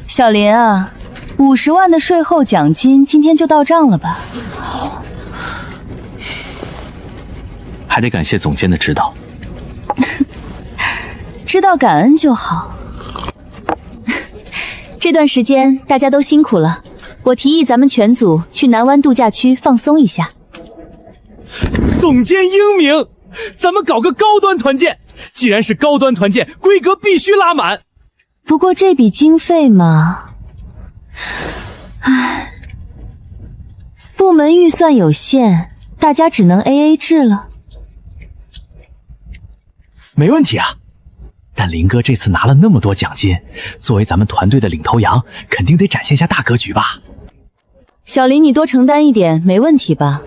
小林啊，50万的税后奖金今天就到账了吧？还得感谢总监的指导。知道感恩就好。这段时间大家都辛苦了，我提议咱们全组去南湾度假区放松一下。总监英明，咱们搞个高端团建。既然是高端团建，规格必须拉满。不过这笔经费嘛，唉，部门预算有限，大家只能 AA 制了。没问题啊，但林哥这次拿了那么多奖金，作为咱们团队的领头羊，肯定得展现下大格局吧。小林，你多承担一点，没问题吧？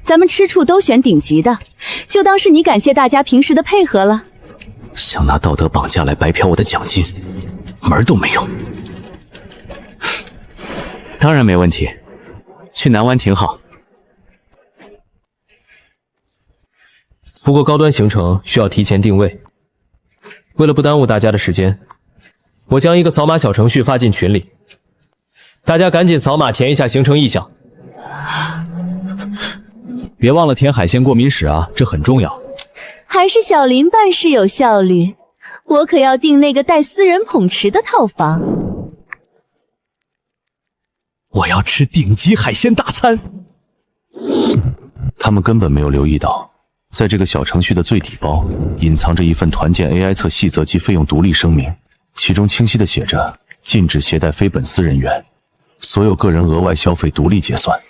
咱们吃处都选顶级的，就当是你感谢大家平时的配合了。想拿道德绑架来白嫖我的奖金，门儿都没有。当然没问题，去南湾挺好。不过高端行程需要提前定位，为了不耽误大家的时间，我将一个扫码小程序发进群里，大家赶紧扫码填一下行程意向。别忘了填海鲜过敏史啊，这很重要。还是小林办事有效率，我可要订那个带私人捧池的套房。我要吃顶级海鲜大餐。他们根本没有留意到，在这个小程序的最底包隐藏着一份团建 AI 测细则及费用独立声明，其中清晰地写着禁止携带非本司人员，所有个人额外消费独立结算。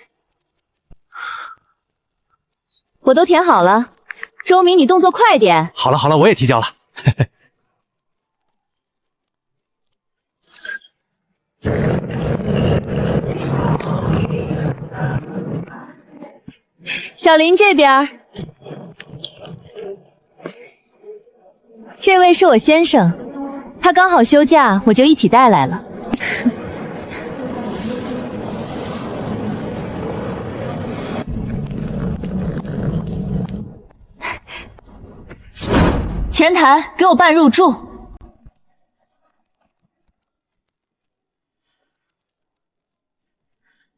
我都填好了，周明，你动作快点。好了，我也提交了。小林这边，这位是我先生，他刚好休假，我就一起带来了。前台，给我办入住。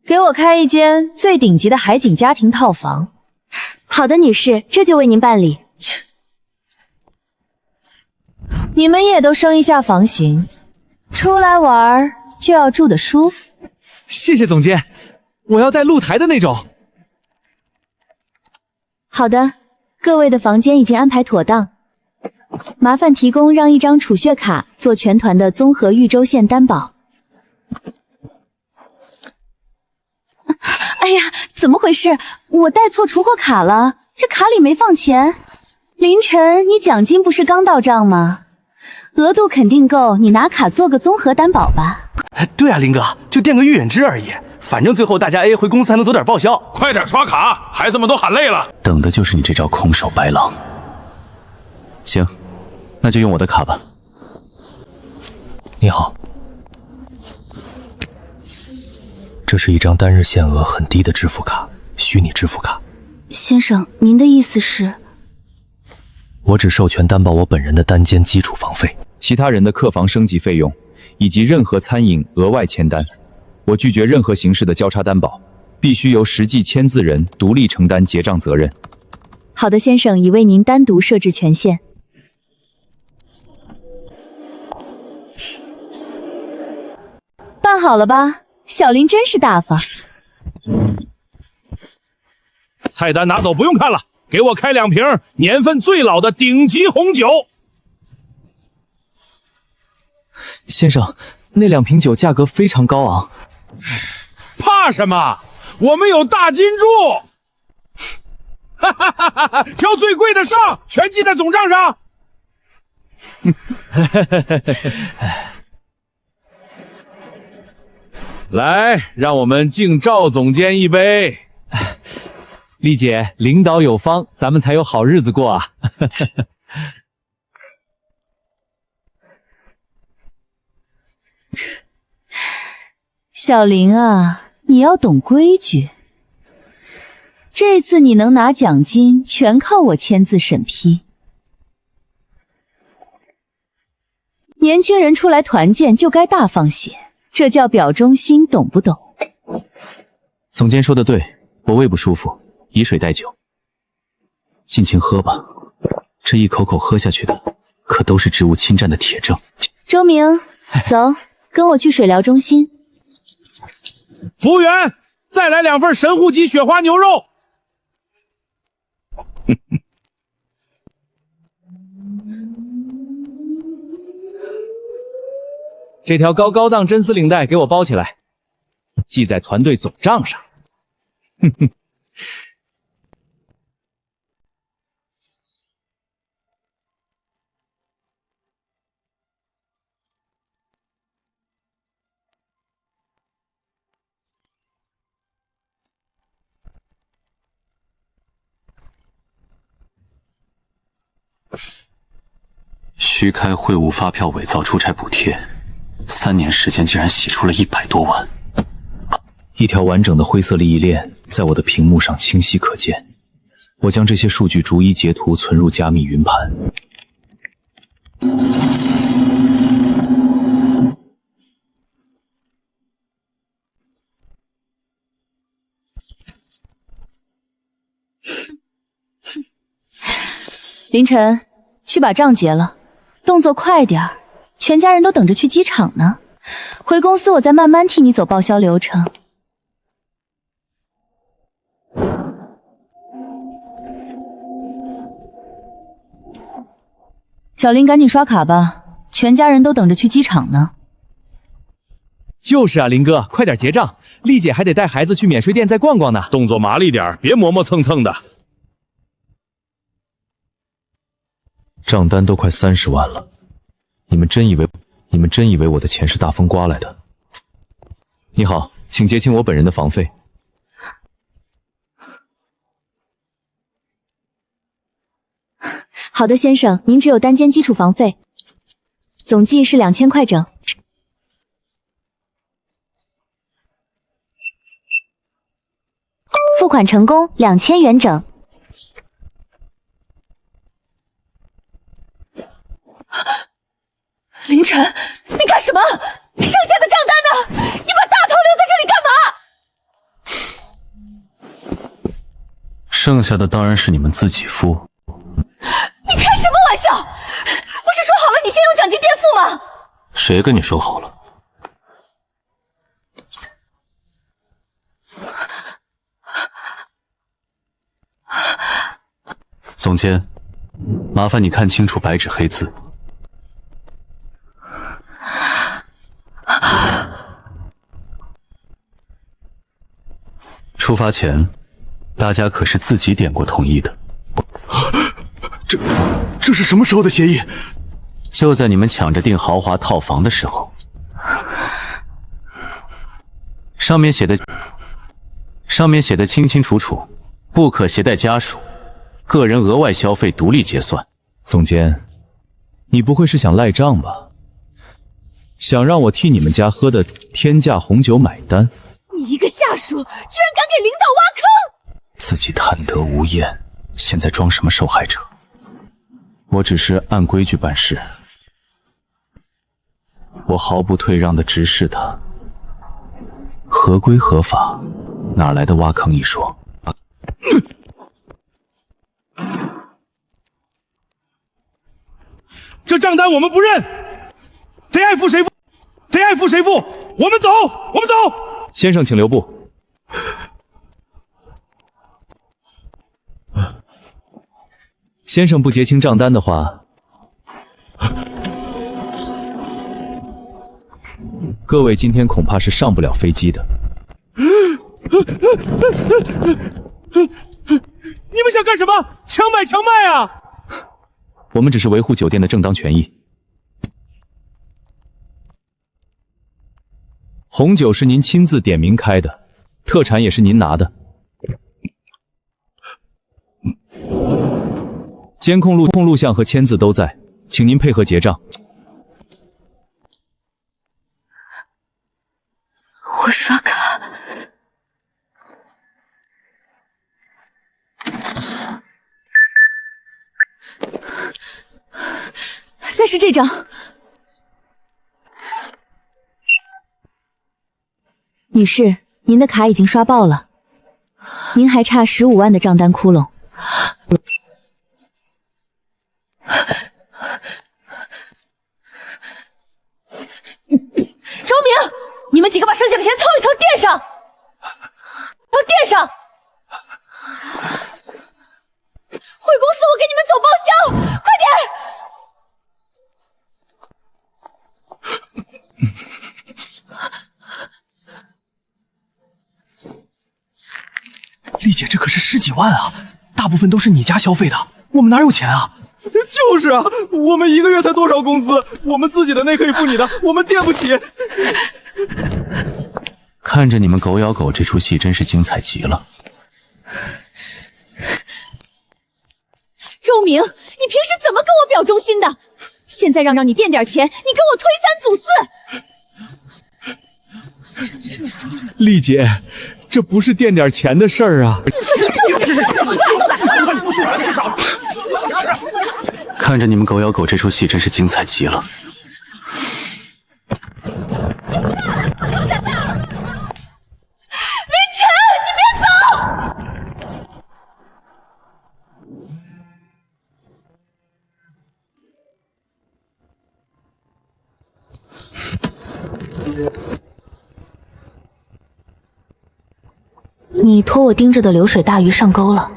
给我开一间最顶级的海景家庭套房。好的，女士，这就为您办理。你们也都升一下房型，出来玩就要住得舒服。谢谢总监，我要带露台的那种。好的，各位的房间已经安排妥当。麻烦提供让一张储蓄卡做全团的综合豫州县担保。哎呀，怎么回事？我带错储货卡了，这卡里没放钱。凌晨，你奖金不是刚到账吗？额度肯定够，你拿卡做个综合担保吧。对啊，林哥，就垫个预演支而已，反正最后大家 AA 回公司还能走点报销。快点刷卡，孩子们都喊累了。等的就是你这招空手白狼。行，那就用我的卡吧。你好，这是一张单日限额很低的支付卡，虚拟支付卡。先生，您的意思是？我只授权担保我本人的单间基础房费，其他人的客房升级费用以及任何餐饮额外签单，我拒绝任何形式的交叉担保，必须由实际签字人独立承担结账责任。好的，先生，已为您单独设置权限。办好了吧？小林真是大方。菜单拿走，不用看了，给我开2瓶年份最老的顶级红酒。先生，那2瓶酒价格非常高昂。怕什么？我们有大金柱。哈哈哈哈哈！挑最贵的上，全记在总账上。来，让我们敬赵总监一杯。丽姐，领导有方，咱们才有好日子过啊。小林啊，你要懂规矩。这次你能拿奖金，全靠我签字审批。年轻人出来团建就该大方些，这叫表忠心，懂不懂？总监说的对，我胃不舒服，以水代酒，尽情喝吧。这一口口喝下去的，可都是职务侵占的铁证。周明，走，跟我去水疗中心。服务员，再来2份神户级雪花牛肉。这条高高档真丝领带给我包起来，记在团队总账上。哼哼。虚开会务发票，伪造出差补贴，3年时间竟然洗出了100多万。一条完整的灰色利益链在我的屏幕上清晰可见。我将这些数据逐一截图存入加密云盘。凌晨，去把账结了，动作快点儿，全家人都等着去机场呢。回公司我再慢慢替你走报销流程。小林，赶紧刷卡吧，全家人都等着去机场呢。就是啊，林哥，快点结账，丽姐还得带孩子去免税店再逛逛呢。动作麻利点，别磨磨蹭蹭的。账单都快30万了，你们真以为我的钱是大风刮来的？你好，请结清我本人的房费。好的，先生，您只有单间基础房费，总计是2000块整。付款成功，2000元整。凌晨，你干什么？剩下的账单呢？你把大头留在这里干嘛？剩下的当然是你们自己付。你开什么玩笑？不是说好了你先用奖金垫付吗？谁跟你说好了？总监，麻烦你看清楚白纸黑字。出发前，大家可是自己点过同意的。这是什么时候的协议？就在你们抢着订豪华套房的时候。上面写的清清楚楚，不可携带家属，个人额外消费独立结算。总监，你不会是想赖账吧？想让我替你们家喝的天价红酒买单？你一个下属，居然敢给领导挖坑！自己贪得无厌，现在装什么受害者？我只是按规矩办事，我毫不退让地直视他，合规合法，哪来的挖坑一说？这账单我们不认，谁爱付谁付，谁爱付谁付。我们走，我们走。先生，请留步。先生不结清账单的话，各位今天恐怕是上不了飞机的。你们想干什么？强买强卖啊！我们只是维护酒店的正当权益。红酒是您亲自点名开的，特产也是您拿的。监控录像和签字都在，请您配合结账。我刷卡。再是这张，女士，您的卡已经刷爆了，您还差15万的账单窟窿。周明，你们几个把剩下的钱凑一凑垫上，都垫上。回公司，我给你们走报销，快点！丽姐，这可是10几万啊，大部分都是你家消费的，我们哪有钱啊？就是啊，我们1个月才多少工资？我们自己的那可以付你的，我们垫不起。看着你们狗咬狗这出戏真是精彩极了。周明，你平时怎么跟我表忠心的？现在让你垫点钱，你跟我推3阻4。丽姐，这不是垫点钱的事儿啊。看着你们狗咬狗这出戏真是精彩极了。林晨，你别走！你拖我盯着的流水大鱼上钩了。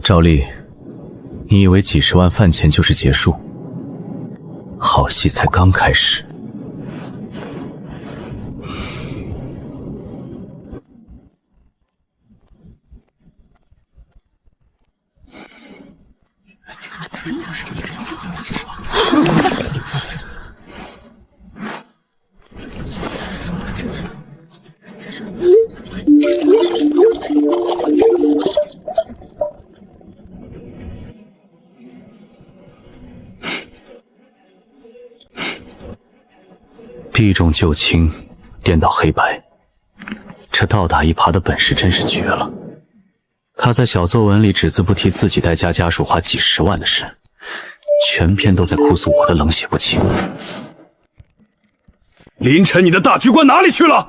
赵丽，你以为几10万饭钱就是结束？好戏才刚开始。避重就轻，颠倒黑白，这倒打一耙的本事真是绝了。他在小作文里只字不提自己带家属花几10万的事，全篇都在哭诉我的冷血不情。林晨，你的大局观哪里去了？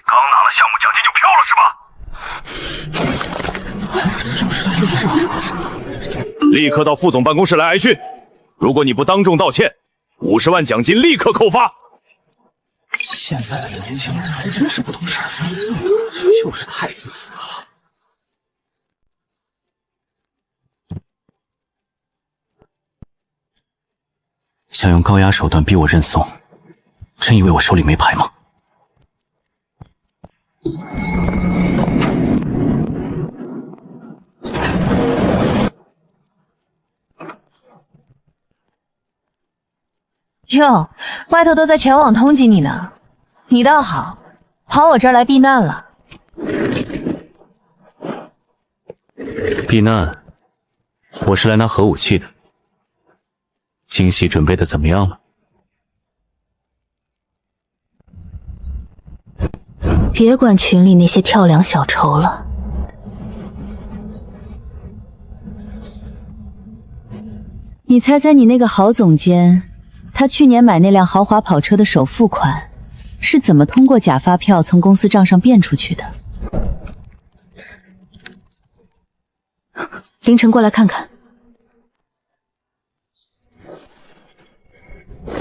刚拿了项目奖金就飘了是吧？立刻到副总办公室来挨训。如果你不当众道歉，50万奖金立刻扣发。现在的年轻人还真是不懂事儿，就是太自私了。想用高压手段逼我认怂，真以为我手里没牌吗？哟，外头都在全网通缉你呢，你倒好，跑我这儿来避难了。避难？我是来拿核武器的。惊喜准备的怎么样了？别管群里那些跳梁小丑了。你猜猜你那个郝总监，他去年买那辆豪华跑车的首付款是怎么通过假发票从公司账上变出去的？凌晨过来看看。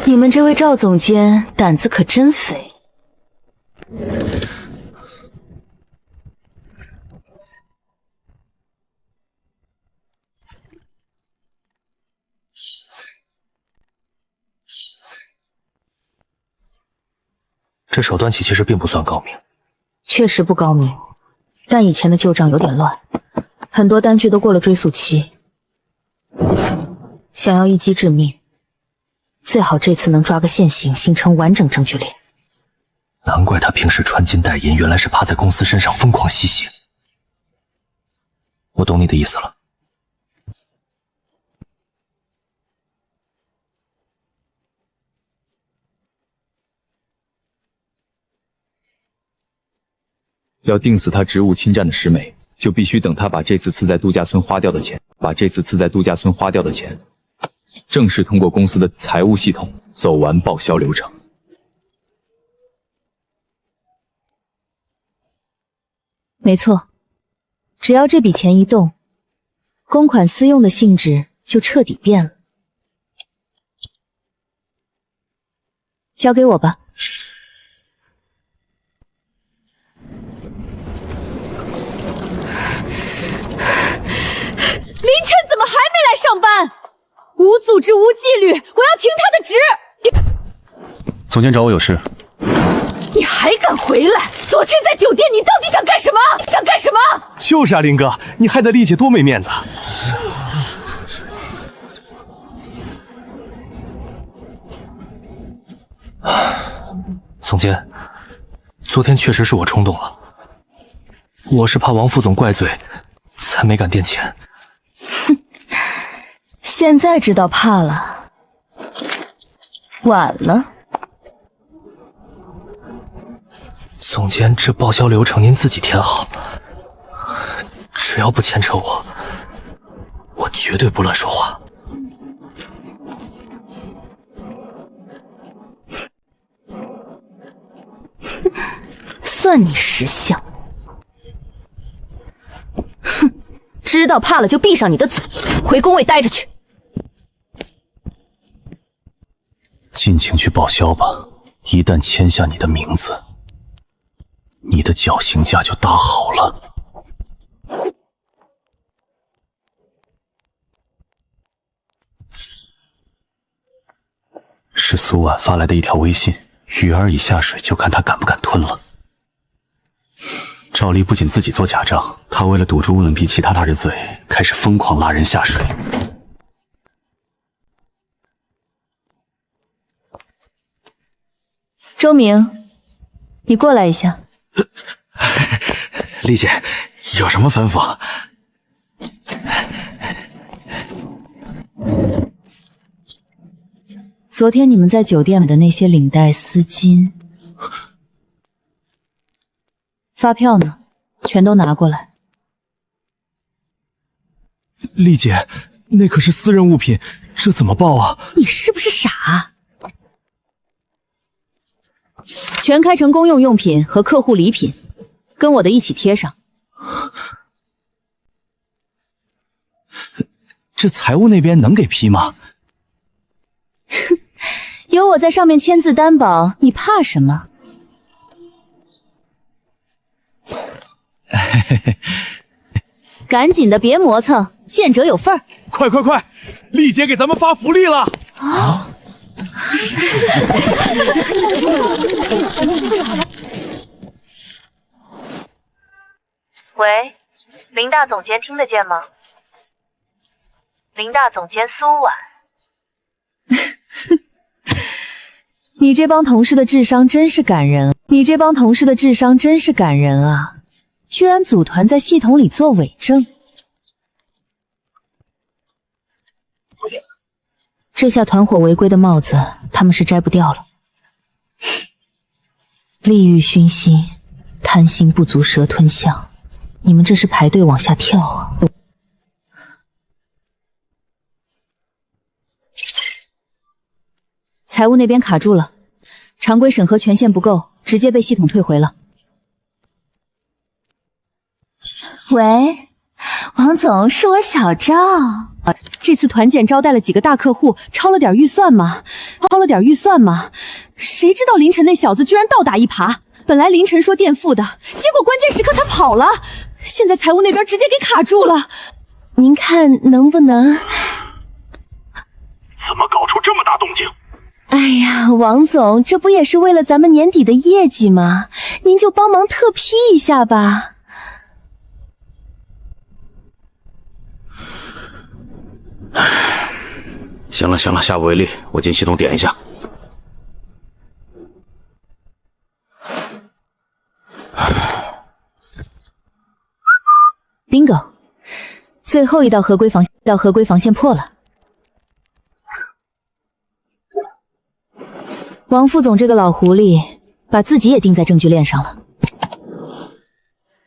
你们这位赵总监胆子可真肥。这手段其实并不算高明，确实不高明，但以前的旧账有点乱，很多单据都过了追诉期。想要一击致命，最好这次能抓个现行，形成完整证据链。难怪他平时穿金戴银，原来是趴在公司身上疯狂吸血。我懂你的意思了。要定死他职务侵占的10枚，就必须等他把这次刺在度假村花掉的钱，正式通过公司的财务系统走完报销流程。没错，只要这笔钱一动，公款私用的性质就彻底变了。交给我吧。凌晨怎么还没来上班？无组织无纪律，我要停他的职！总监找我有事。你还敢回来？昨天在酒店你到底想干什么？就是啊，林哥，你害得丽姐多没面子。总监，昨天确实是我冲动了，我是怕王副总怪罪，才没敢垫钱。现在知道怕了，晚了。总监，这报销流程您自己填好，只要不牵扯我，我绝对不乱说话。算你识相。哼，知道怕了就闭上你的嘴，回工位待着去。尽情去报销吧，一旦签下你的名字，你的绞刑架就搭好了。是苏婉发来的一条微信，鱼儿已下水，就看他敢不敢吞了。赵丽不仅自己做假账，他为了堵住乌伦比其他大人嘴，开始疯狂拉人下水。周明，你过来一下。丽姐，有什么吩咐？昨天你们在酒店买的那些领带、丝巾，发票呢？全都拿过来。丽姐，那可是私人物品，这怎么报啊？你是不是傻？全开成公用用品和客户礼品，跟我的一起贴上。这财务那边能给批吗？有我在上面签字担保，你怕什么？赶紧的，别磨蹭，见者有份儿。快！丽姐给咱们发福利了！啊！喂，林大总监听得见吗？林大总监苏婉。你这帮同事的智商真是感人啊！居然组团在系统里做伪证，这下团伙违规的帽子他们是摘不掉了。利欲熏心，贪心不足蛇吞象，你们这是排队往下跳啊！财务那边卡住了，常规审核权限不够，直接被系统退回了。喂，王总，是我小赵。这次团建招待了几个大客户，超了点预算吗？谁知道凌晨那小子居然倒打一耙，本来凌晨说垫付的，结果关键时刻他跑了，现在财务那边直接给卡住了。您看能不能？怎么搞出这么大动静？哎呀，王总，这不也是为了咱们年底的业绩吗？您就帮忙特批一下吧。行了，下不为例，我进系统点一下。bingo， 最后一道合规防线破了。王副总这个老狐狸，把自己也钉在证据链上了。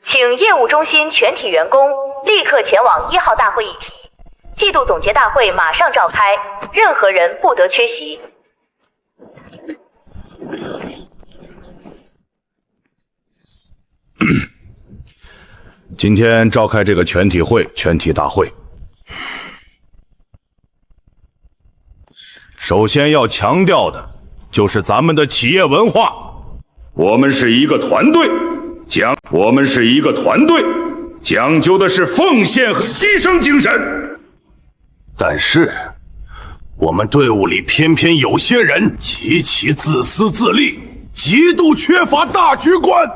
请业务中心全体员工立刻前往1号大会议体，季度总结大会马上召开，任何人不得缺席。今天召开这个全体大会，首先要强调的就是咱们的企业文化，我们是一个团队，讲究的是奉献和牺牲精神。但是，我们队伍里偏偏有些人极其自私自利，极度缺乏大局观。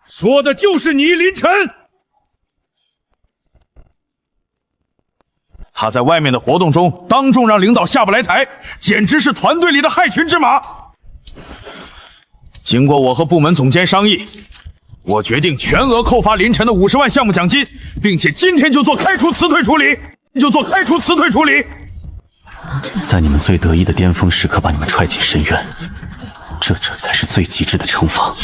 说的就是你，林晨。他在外面的活动中当众让领导下不来台，简直是团队里的害群之马。经过我和部门总监商议，我决定全额扣发林晨的50万项目奖金，并且今天就做开除辞退处理。在你们最得意的巅峰时刻把你们踹进深渊，这才是最极致的惩罚。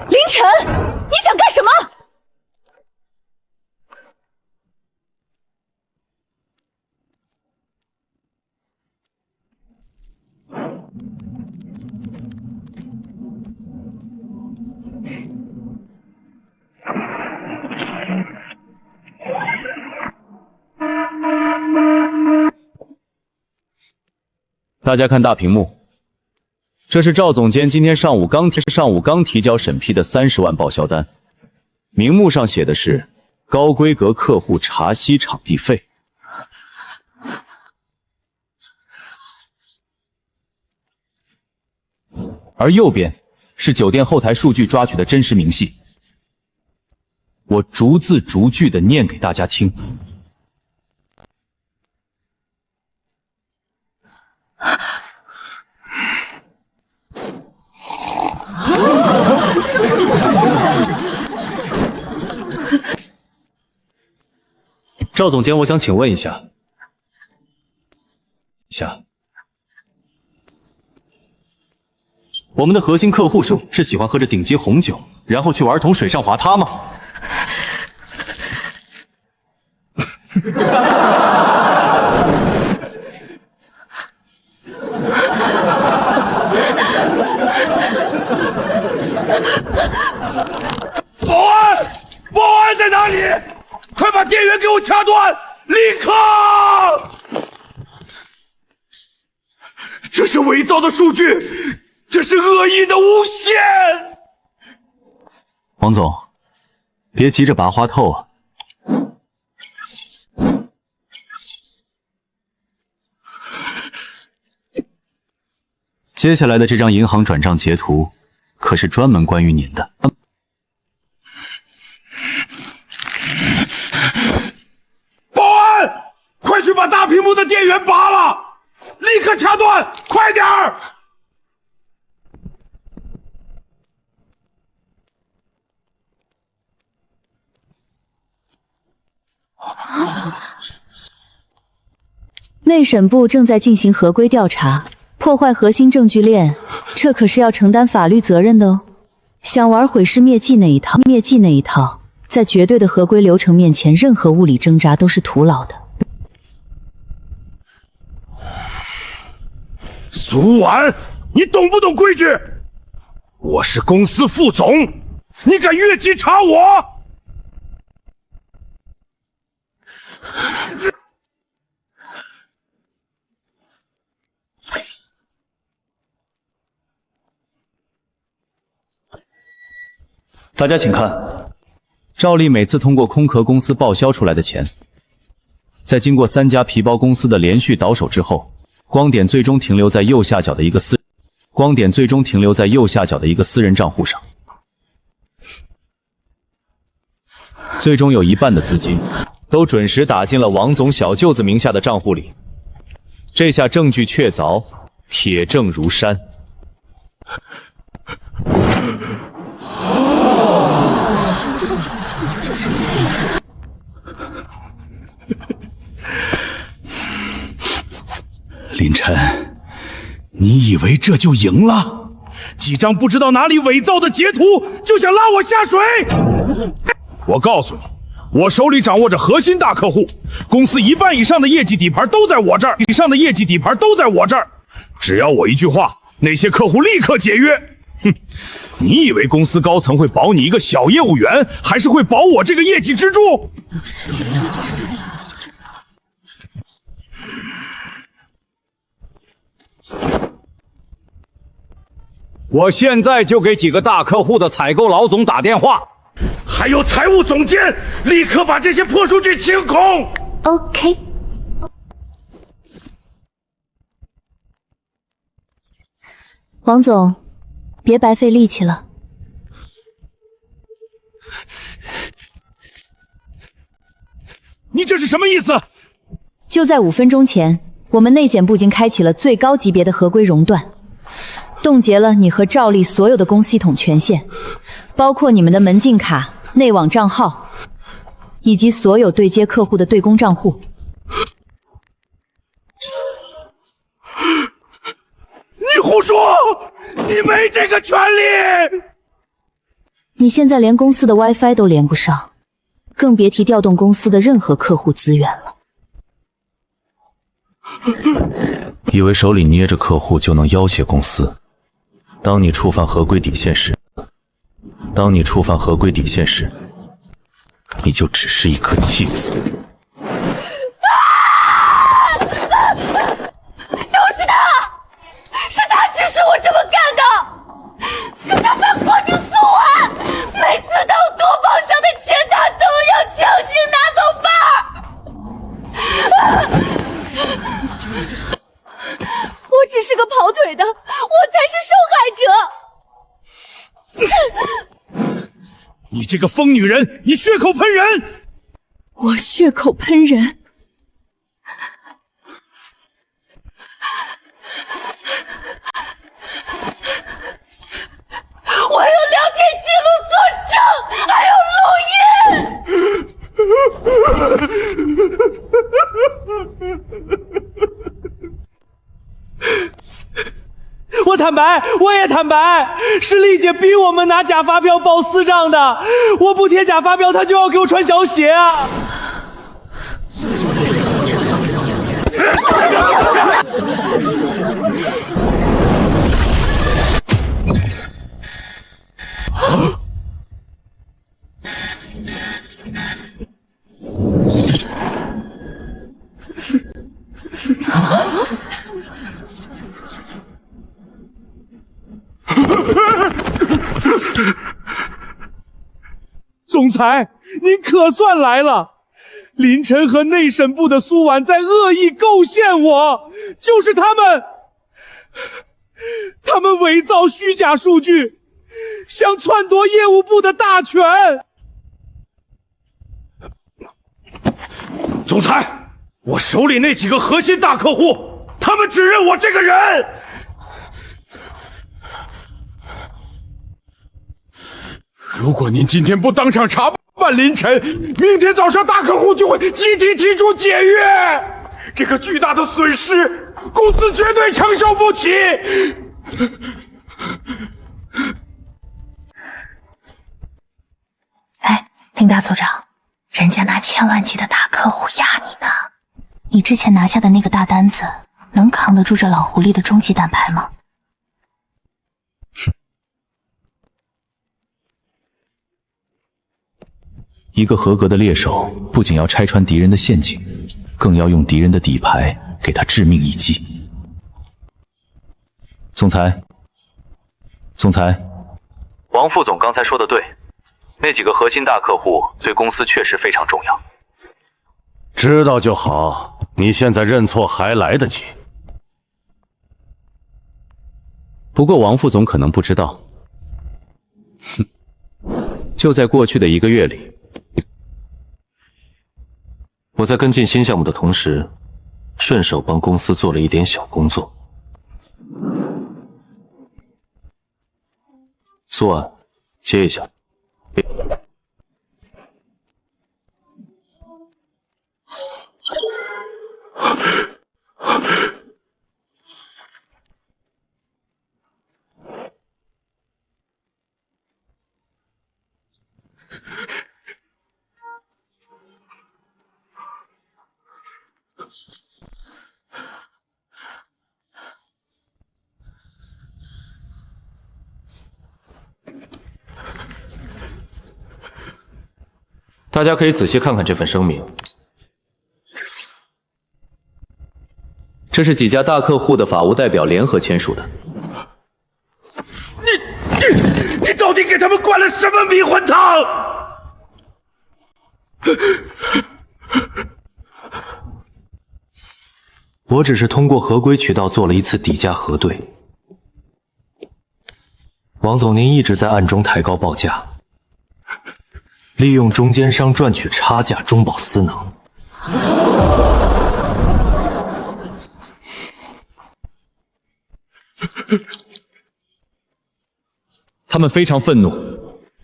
凌晨，你想干什么？大家看大屏幕，这是赵总监今天上午刚提交审批的30万报销单，名目上写的是高规格客户茶席场地费。而右边是酒店后台数据抓取的真实明细，我逐字逐句的念给大家听。赵总监，我想请问一下，我们的核心客户是喜欢喝着顶级红酒，然后去玩儿童水上滑塌吗？保安在哪里？快把电源给我掐断！立刻！这是伪造的数据，这是恶意的诬陷！王总，别急着拔花透啊。接下来的这张银行转账截图，可是专门关于您的。保安，快去把大屏幕的电源拔了！立刻掐断，快点儿！内审部正在进行合规调查，破坏核心证据链，这可是要承担法律责任的哦。想玩毁尸灭迹那一套，在绝对的合规流程面前，任何物理挣扎都是徒劳的。苏婉，你懂不懂规矩？我是公司副总，你敢越级查我？大家请看，赵丽每次通过空壳公司报销出来的钱，在经过3家皮包公司的连续倒手之后，光点最终停留在右下角的一个私人账户上，最终有一半的资金都准时打进了王总小舅子名下的账户里。这下证据确凿，铁证如山。林晨，你以为这就赢了？几张不知道哪里伪造的截图就想拉我下水？我告诉你，我手里掌握着核心大客户，公司1半以上的业绩底盘都在我这儿，只要我一句话，那些客户立刻解约。哼，你以为公司高层会保你一个小业务员，还是会保我这个业绩支柱？我现在就给几个大客户的采购老总打电话，还有财务总监，立刻把这些破数据清空。OK。王总，别白费力气了。你这是什么意思？就在5分钟前，我们内检部已经开启了最高级别的合规熔断，冻结了你和赵丽所有的公系统权限，包括你们的门禁卡、内网账号，以及所有对接客户的对公账户。你胡说！你没这个权利！你现在连公司的 WiFi 都连不上，更别提调动公司的任何客户资源了。以为手里捏着客户就能要挟公司？当你触犯合规底线时，你就只是一颗弃子。是他指使我这么干的，可他们过去送完，每次都有多报销的钱，他都要强行拿走包。我只是个跑腿的，我才是受害者。你这个疯女人，你血口喷人！我血口喷人？我有聊天记录作证，还我也坦白，是丽姐逼我们拿假发票报私账的。我不贴假发票，她就要给我穿小鞋啊！总裁，您可算来了！林晨和内审部的苏婉在恶意构陷我，就是他们伪造虚假数据，想篡夺业务部的大权。总裁，我手里那几个核心大客户，他们只认我这个人。如果您今天不当场查办林晨，明天早上大客户就会集体提出解约，这个巨大的损失，公司绝对承受不起。哎，林大组长，人家拿1000万级的大客户压你呢，你之前拿下的那个大单子，能扛得住这老狐狸的终极胆牌吗？一个合格的猎手不仅要拆穿敌人的陷阱，更要用敌人的底牌给他致命一击。总裁，王副总刚才说的对，那几个核心大客户对公司确实非常重要。知道就好，你现在认错还来得及。不过王副总可能不知道，就在过去的1个月里，我在跟进新项目的同时，顺手帮公司做了一点小工作。苏婉，接一下。大家可以仔细看看这份声明，这是几家大客户的法务代表联合签署的。你到底给他们灌了什么迷魂汤？我只是通过合规渠道做了一次底价核对。王总，您一直在暗中抬高报价，利用中间商赚取差价，中饱私囊。他们非常愤怒，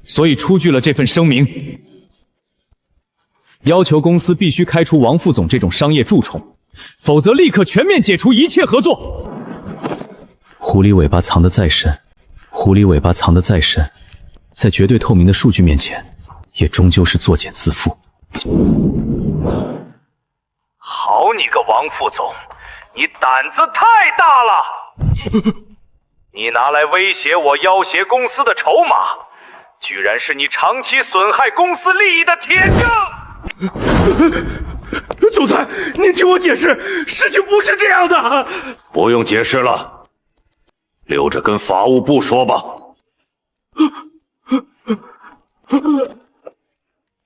所以出具了这份声明，要求公司必须开除王副总这种商业蛀虫，否则立刻全面解除一切合作。狐狸尾巴藏得再深，狐狸尾巴藏得再深，在绝对透明的数据面前，也终究是作茧自缚。好你个王副总，你胆子太大了！你拿来威胁我、要挟公司的筹码，居然是你长期损害公司利益的铁证！总裁，您听我解释，事情不是这样的。不用解释了，留着跟法务部说吧。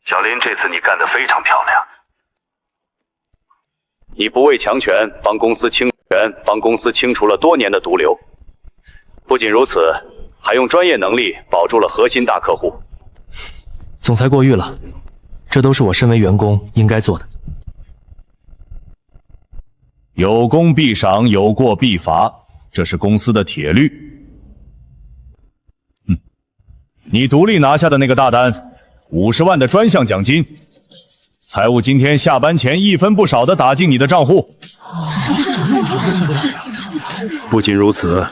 小林，这次你干得非常漂亮。你不畏强权，帮公司清除了多年的毒瘤。不仅如此，还用专业能力保住了核心大客户。总裁过誉了，这都是我身为员工应该做的。有功必赏，有过必罚，这是公司的铁律。你独立拿下的那个大单，50万的专项奖金，财务今天下班前1分不少的打进你的账户。不仅如此，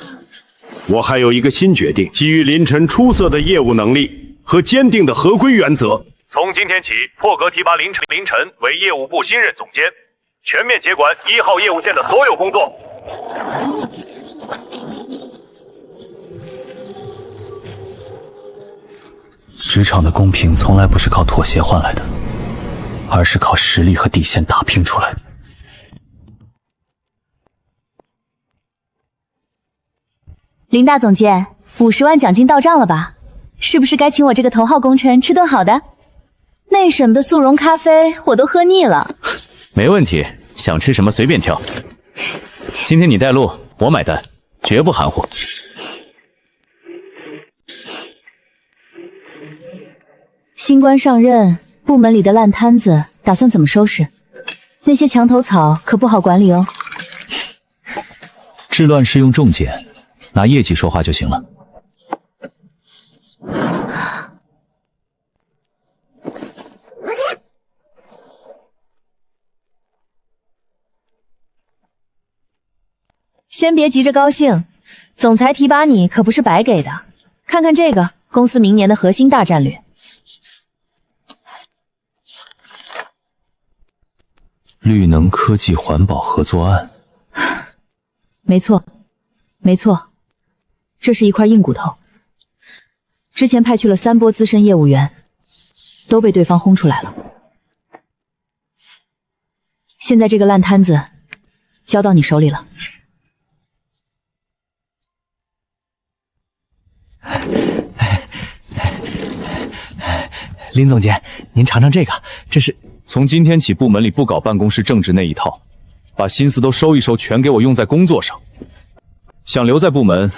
我还有一个新决定，基于林晨出色的业务能力和坚定的合规原则，从今天起，破格提拔林晨为业务部新任总监，全面接管1号业务线的所有工作。职场的公平从来不是靠妥协换来的，而是靠实力和底线打拼出来的。林大总监，50万奖金到账了吧？是不是该请我这个头号功臣吃顿好的？内审的速溶咖啡我都喝腻了。没问题，想吃什么随便挑。今天你带路，我买单，绝不含糊。新官上任，部门里的烂摊子打算怎么收拾？那些墙头草可不好管理哦。治乱世用重简，拿业绩说话就行了。先别急着高兴，总裁提拔你可不是白给的。看看这个，公司明年的核心大战略。绿能科技环保合作案，没错，没错，这是一块硬骨头。之前派去了3波资深业务员，都被对方轰出来了。现在这个烂摊子交到你手里了。林总监，您尝尝这个，这是……从今天起，部门里不搞办公室政治那一套，把心思都收一收，全给我用在工作上。想留在部门，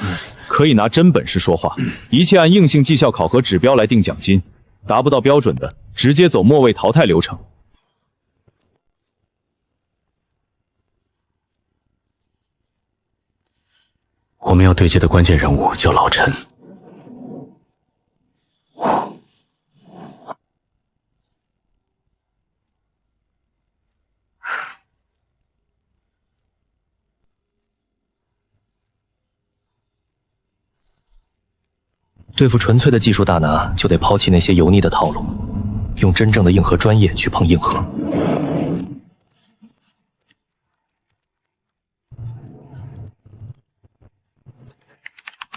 可以拿真本事说话，一切按硬性绩效考核指标来定奖金，达不到标准的，直接走末位淘汰流程。我们要对接的关键人物叫老陈。对付纯粹的技术大拿，就得抛弃那些油腻的套路，用真正的硬核专业去碰硬核。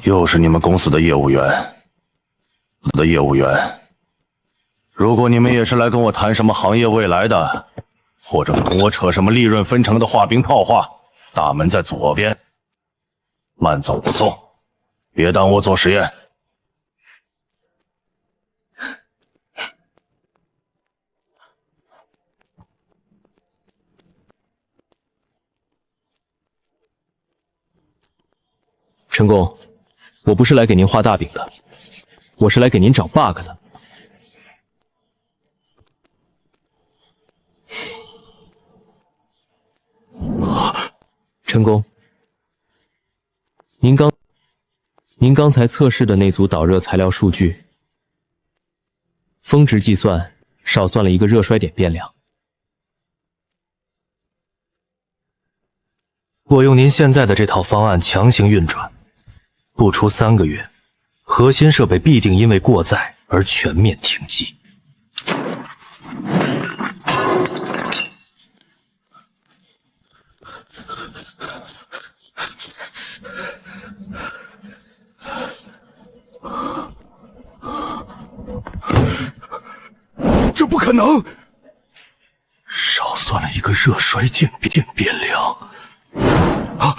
又是你们公司的业务员，如果你们也是来跟我谈什么行业未来的，或者跟我扯什么利润分成的画饼套话，大门在左边，慢走不送，别耽误我做实验。陈工，我不是来给您画大饼的，我是来给您找 bug 的。陈工，您刚才测试的那组导热材料数据，峰值计算少算了一个热衰点变量。我用您现在的这套方案强行运转，不出3个月，核心设备必定因为过载而全面停机。这不可能！少算了一个热衰渐变量。啊！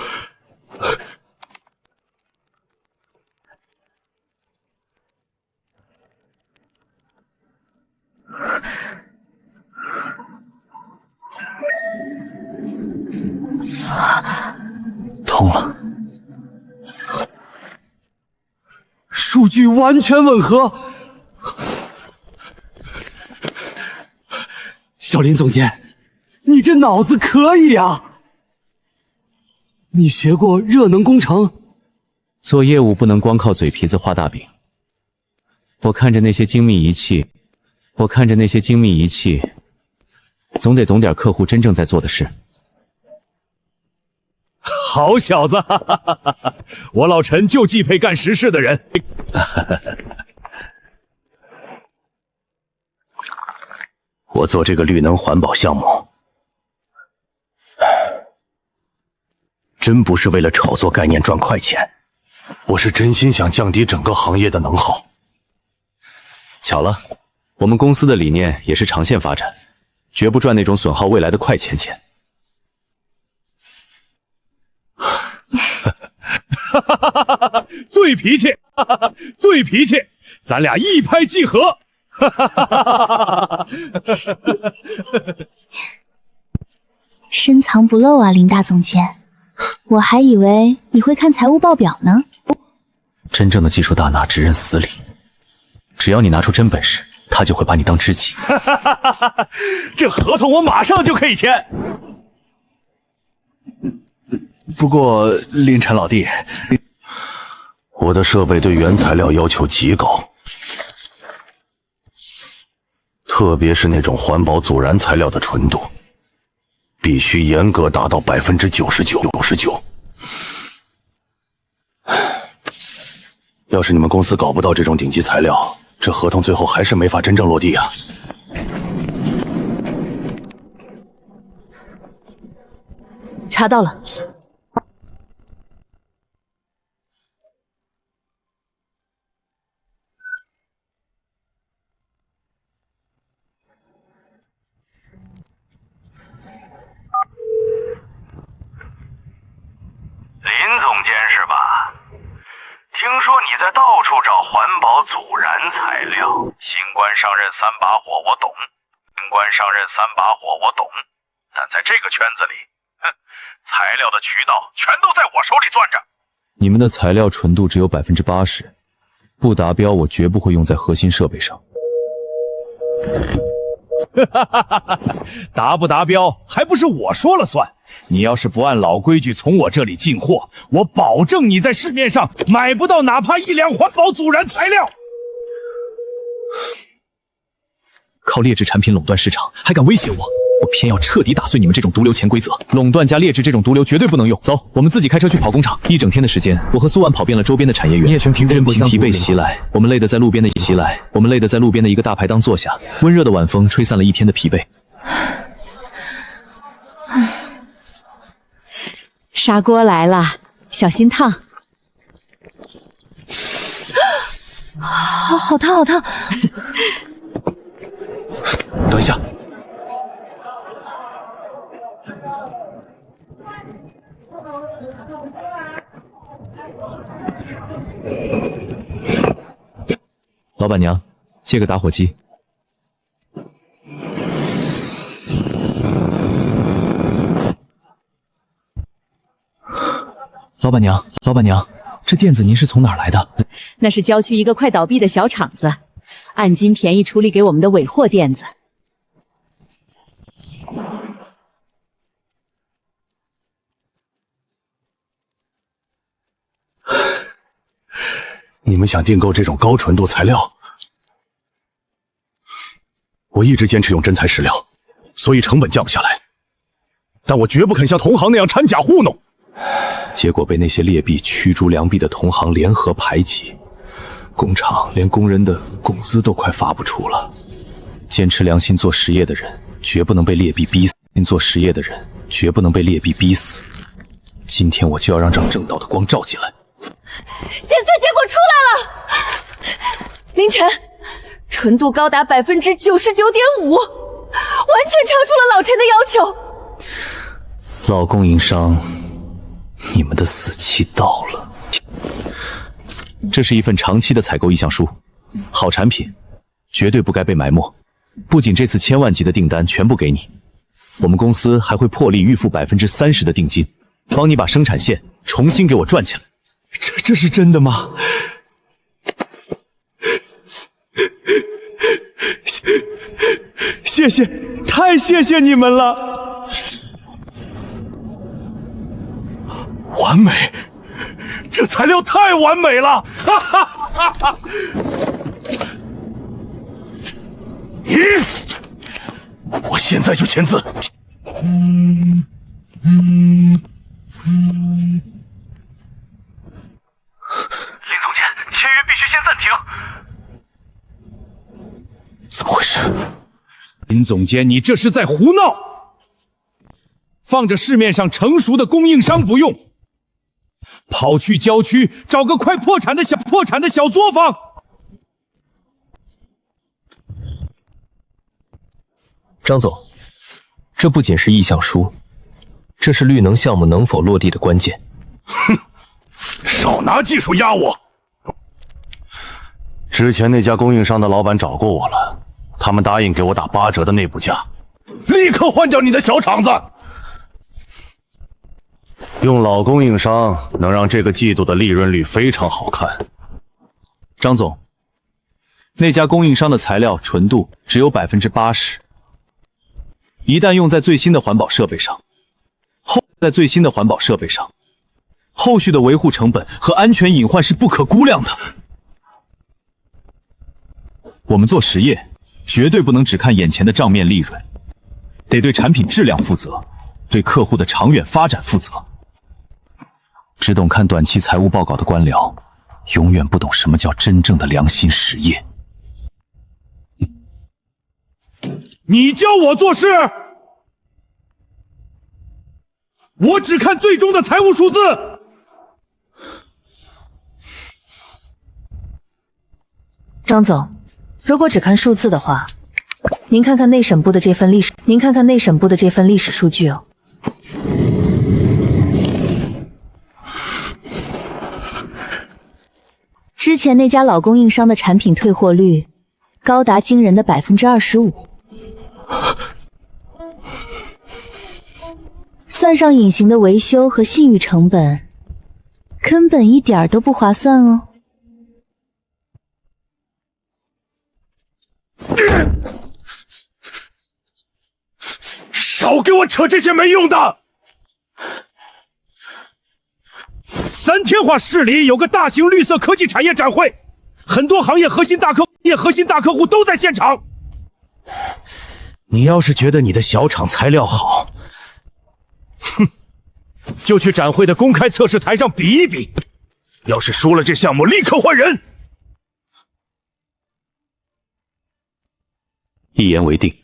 通了，数据完全吻合。小林总监，你这脑子可以啊！你学过热能工程？做业务不能光靠嘴皮子画大饼。我看着那些精密仪器，总得懂点客户真正在做的事。好小子，我老陈就既配干实事的人。我做这个绿能环保项目，真不是为了炒作概念赚快钱，我是真心想降低整个行业的能耗。巧了，我们公司的理念也是长线发展，绝不赚那种损耗未来的快钱钱。对脾气，对脾气，咱俩一拍即合。深藏不露啊，林大总监，我还以为你会看财务报表呢。真正的技术大拿只认死理，只要你拿出真本事，他就会把你当知己。这合同我马上就可以签。不过林晨老弟，我的设备对原材料要求极高，特别是那种环保阻燃材料的纯度，必须严格达到99%。要是你们公司搞不到这种顶级材料，这合同最后还是没法真正落地啊。查到了。林总监是吧？听说你在到处找环保阻燃材料。新官上任3把火，我懂。但在这个圈子里，材料的渠道全都在我手里攥着。你们的材料纯度只有80%，不达标我绝不会用在核心设备上。达不达标还不是我说了算。你要是不按老规矩从我这里进货，我保证你在市面上买不到哪怕1两环保阻燃材料。靠劣质产品垄断市场，还敢威胁我？我偏要彻底打碎你们这种毒瘤潜规则。垄断加劣质这种毒瘤绝对不能用。走，我们自己开车去跑工厂。1整天的时间，我和苏万跑遍了周边的产业园。叶全平任凭疲惫袭来，我们累得在路边的一个大排档坐下，温热的晚风吹散了一天的疲惫。砂锅来了，小心烫。好烫，好烫！等一下。老板娘，借个打火机。老板娘，这垫子您是从哪儿来的？那是郊区一个快倒闭的小厂子，按斤便宜处理给我们的尾货垫子。你们想订购这种高纯度材料？我一直坚持用真材实料，所以成本降不下来。但我绝不肯像同行那样掺假糊弄。结果被那些劣币驱逐良币的同行联合排挤，工厂连工人的工资都快发不出了。坚持良心做实业的人，绝不能被劣币逼死。做实业的人，绝不能被劣币逼死。今天我就要让正道的光照进来。检测结果出来了，凌晨，纯度高达99.5%，完全超出了老陈的要求。老供应商，你们的死期到了。这是一份长期的采购意向书，好产品绝对不该被埋没。不仅这次千万级的订单全部给你，我们公司还会破例预付30%的定金，帮你把生产线重新给我转起来。这是真的吗？谢谢，太谢谢你们了！完美，这材料太完美了！哈哈哈哈！我现在就签字。林总监，签约必须先暂停。怎么回事？林总监，你这是在胡闹！放着市面上成熟的供应商不用，跑去郊区找个快破产的小作坊。张总，这不仅是意向书，这是绿能项目能否落地的关键。哼，少拿技术压我！之前那家供应商的老板找过我了，他们答应给我打8折的内部价。立刻换掉你的小厂子！用老供应商能让这个季度的利润率非常好看。张总，那家供应商的材料纯度只有80%，一旦用在最新的环保设备上，后续的维护成本和安全隐患是不可估量的。我们做实业，绝对不能只看眼前的账面利润，得对产品质量负责，对客户的长远发展负责。只懂看短期财务报告的官僚，永远不懂什么叫真正的良心实业。你教我做事，我只看最终的财务数字。张总，如果只看数字的话，您看看内审部的这份历史数据哦。之前那家老供应商的产品退货率高达惊人的25%，算上隐形的维修和信誉成本，根本一点都不划算哦。少给我扯这些没用的！3天话市里有个大型绿色科技产业展会，很多行业核心大客户都在现场。你要是觉得你的小厂材料好，哼，就去展会的公开测试台上比一比。要是输了这项目，立刻换人。一言为定。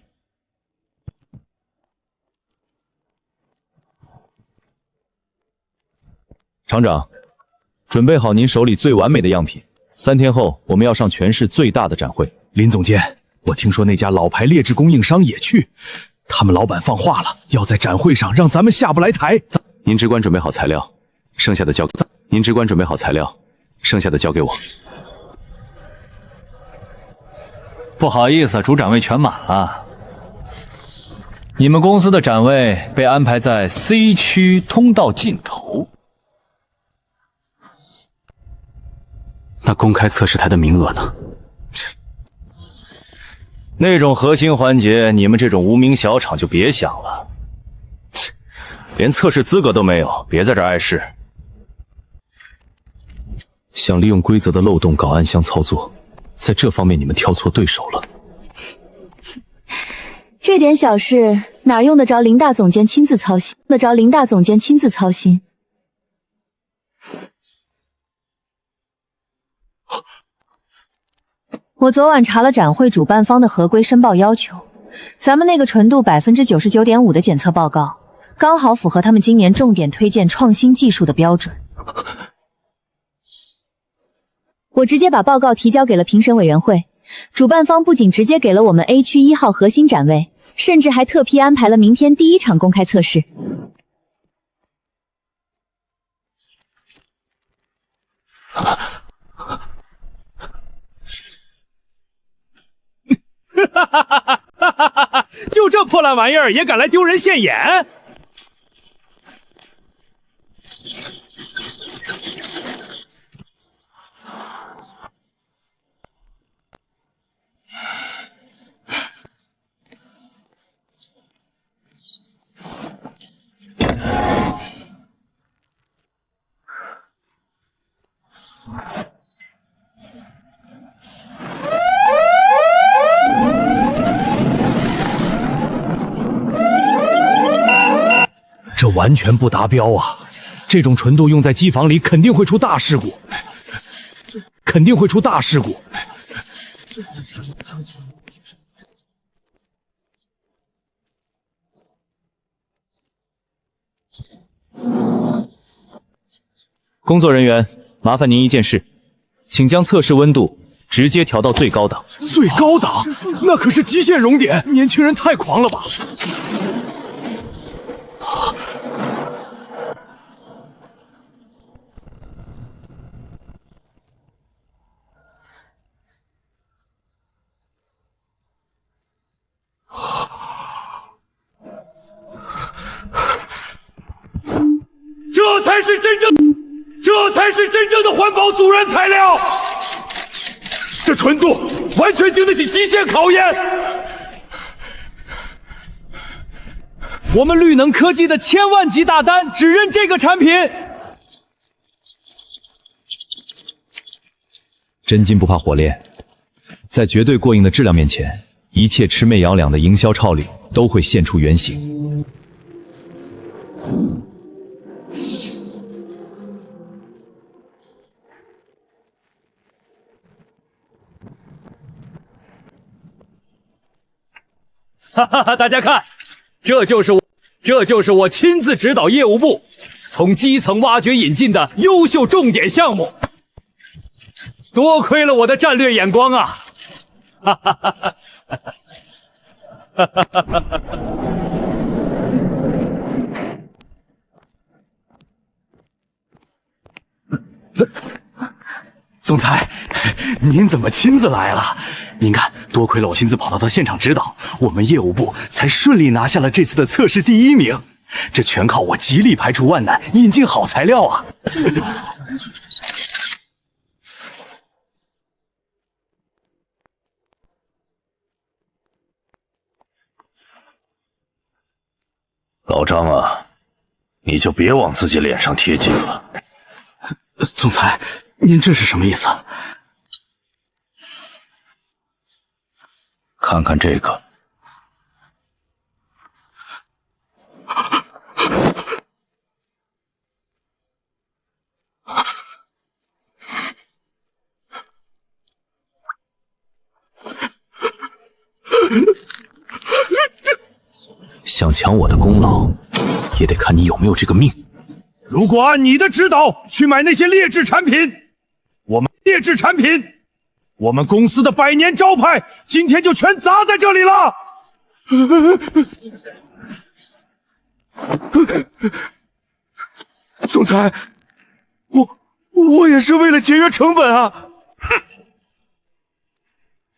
厂长，准备好您手里最完美的样品。3天后，我们要上全市最大的展会。林总监，我听说那家老牌劣质供应商也去，他们老板放话了，要在展会上让咱们下不来台。您只管准备好材料，剩下的交给您只管准备好材料，剩下的交给我。不好意思，主展位全满了。你们公司的展位被安排在 C 区通道尽头。那公开测试台的名额呢？那种核心环节，你们这种无名小厂就别想了，连测试资格都没有，别在这儿碍事。想利用规则的漏洞搞暗箱操作，在这方面你们挑错对手了。这点小事哪用得着林大总监亲自操心？我昨晚查了展会主办方的合规申报要求，咱们那个纯度 99.5% 的检测报告，刚好符合他们今年重点推荐创新技术的标准。我直接把报告提交给了评审委员会，主办方不仅直接给了我们 A 区1号核心展位，甚至还特批安排了明天第一场公开测试。就这破烂玩意儿也敢来丢人现眼？这完全不达标啊！这种纯度用在机房里肯定会出大事故，工作人员，麻烦您一件事，请将测试温度直接调到最高档。最高档？那可是极限熔点，年轻人太狂了吧！这才是真正的环保阻燃材料，这纯度完全经得起极限考验。我们绿能科技的千万级大单只认这个产品。真金不怕火炼，在绝对过硬的质量面前，一切魑魅魍魉的营销套利都会现出原形。哈哈哈！大家看，这就是我亲自指导业务部从基层挖掘引进的优秀重点项目。多亏了我的战略眼光啊！哈哈哈哈哈哈哈哈！总裁，您怎么亲自来了？您看，多亏了我亲自跑到现场指导，我们业务部才顺利拿下了这次的测试第1名。这全靠我极力排除万难，引进好材料啊！老张啊，你就别往自己脸上贴金了。总裁，您这是什么意思？看看这个。想抢我的功劳，也得看你有没有这个命。如果按你的指导去买那些劣质产品，我们劣质产品我们公司的100年招牌今天就全砸在这里了。总裁，我也是为了节约成本啊。哼，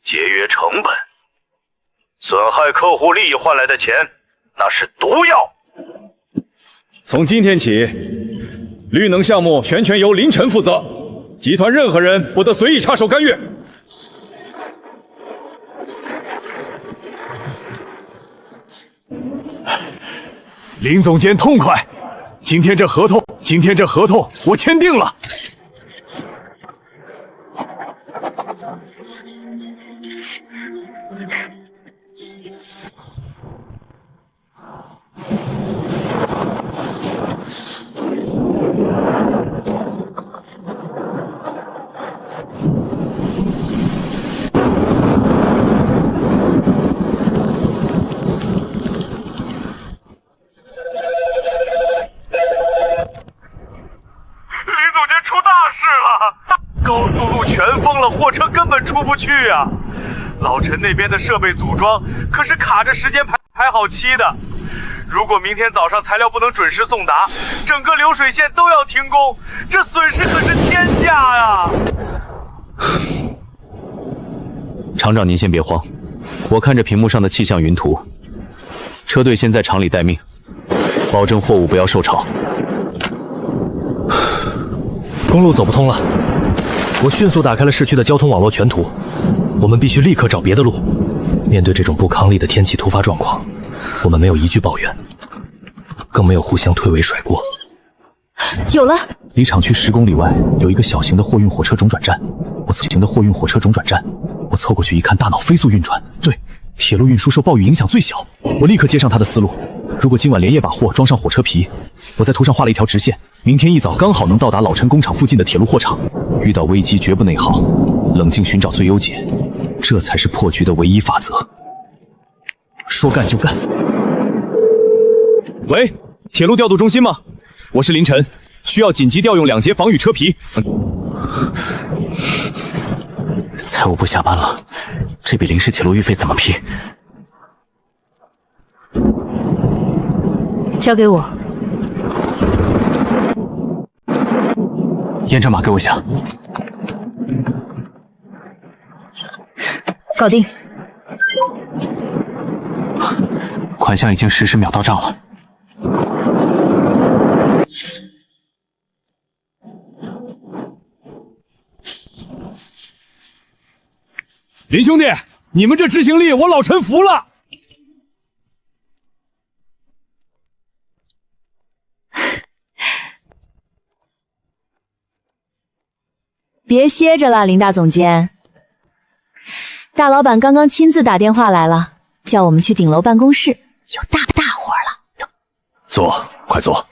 节约成本，损害客户利益换来的钱，那是毒药。从今天起，绿能项目全权由林晨负责，集团任何人不得随意插手干预。林总监痛快，今天这合同我签订了。高速路全封了，货车根本出不去啊！老陈那边的设备组装可是卡着时间排好期的，如果明天早上材料不能准时送达，整个流水线都要停工，这损失可是天价呀！厂长您先别慌，我看着屏幕上的气象云图，车队先在厂里待命，保证货物不要受潮。公路走不通了，我迅速打开了市区的交通网络全图，我们必须立刻找别的路。面对这种不抗力的天气突发状况，我们没有一句抱怨，更没有互相推诿甩锅。有了，离厂区10公里外有一个小型的货运火车中转站，我凑过去一看，大脑飞速运转，对，铁路运输受暴雨影响最小。我立刻接上他的思路，如果今晚连夜把货装上火车皮，我在图上画了一条直线，明天一早刚好能到达老陈工厂附近的铁路货场。遇到危机绝不内耗，冷静寻找最优解，这才是破局的唯一法则。说干就干。喂，铁路调度中心吗？我是林晨，需要紧急调用2节防雨车皮。财务部下班了，这笔临时铁路运费怎么批？交给我。验证码给我一下。搞定。款项已经实时秒到账了。林兄弟，你们这执行力我老陈服了。别歇着了，林大总监。大老板刚刚亲自打电话来了，叫我们去顶楼办公室，有大活了。坐，快坐。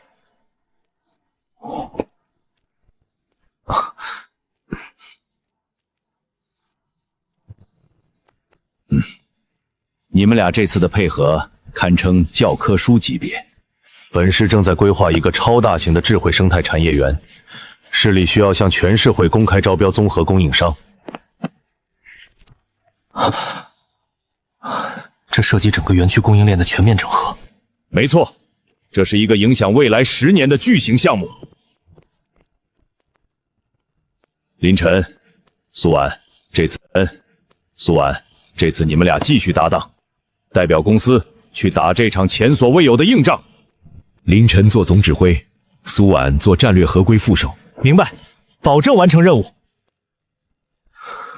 你们俩这次的配合堪称教科书级别。本市正在规划一个超大型的智慧生态产业园，市里需要向全社会公开招标综合供应商。这涉及整个园区供应链的全面整合。没错，这是一个影响未来10年的巨型项目。林晨、苏婉，这次你们俩继续搭档，代表公司去打这场前所未有的硬仗。林晨做总指挥，苏婉做战略合规副手。明白，保证完成任务。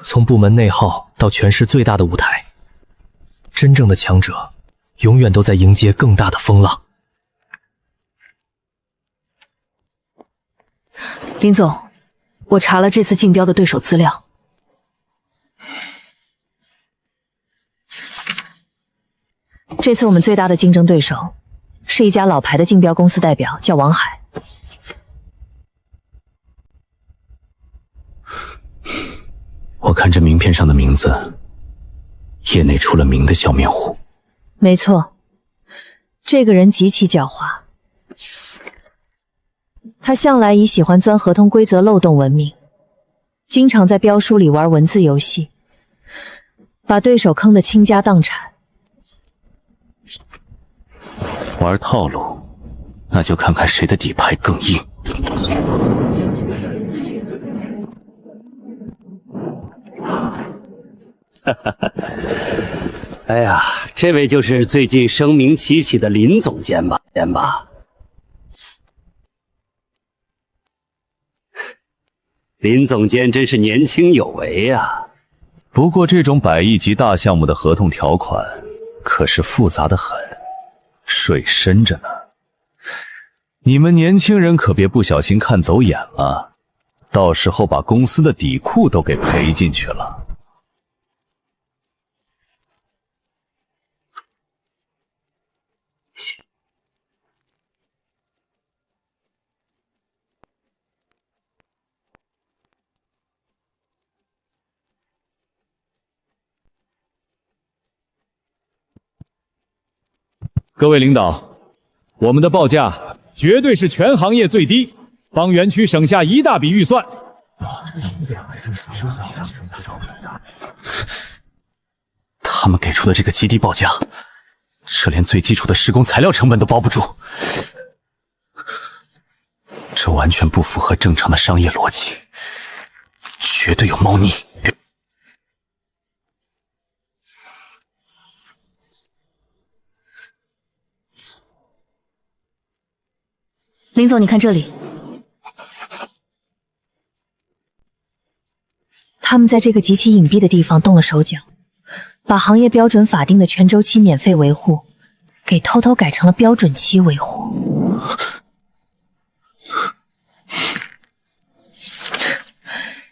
从部门内耗到全市最大的舞台，真正的强者永远都在迎接更大的风浪。林总，我查了这次竞标的对手资料。这次我们最大的竞争对手是一家老牌的竞标公司代表，叫王海。我看这名片上的名字，业内出了名的笑面虎。没错，这个人极其狡猾，他向来以喜欢钻合同规则漏洞闻名，经常在标书里玩文字游戏，把对手坑得倾家荡产。玩套路，那就看看谁的底牌更硬。哎呀，这位就是最近声名齐起的林总监吧？林总监真是年轻有为啊！不过这种100亿级大项目的合同条款可是复杂的很，水深着呢。你们年轻人可别不小心看走眼了，到时候把公司的底裤都给赔进去了。各位领导，我们的报价绝对是全行业最低，帮园区省下一大笔预算。他们给出的这个极低报价，这连最基础的施工材料成本都包不住，这完全不符合正常的商业逻辑，绝对有猫腻。林总，你看这里，他们在这个极其隐蔽的地方动了手脚，把行业标准法定的全周期免费维护给偷偷改成了标准期维护。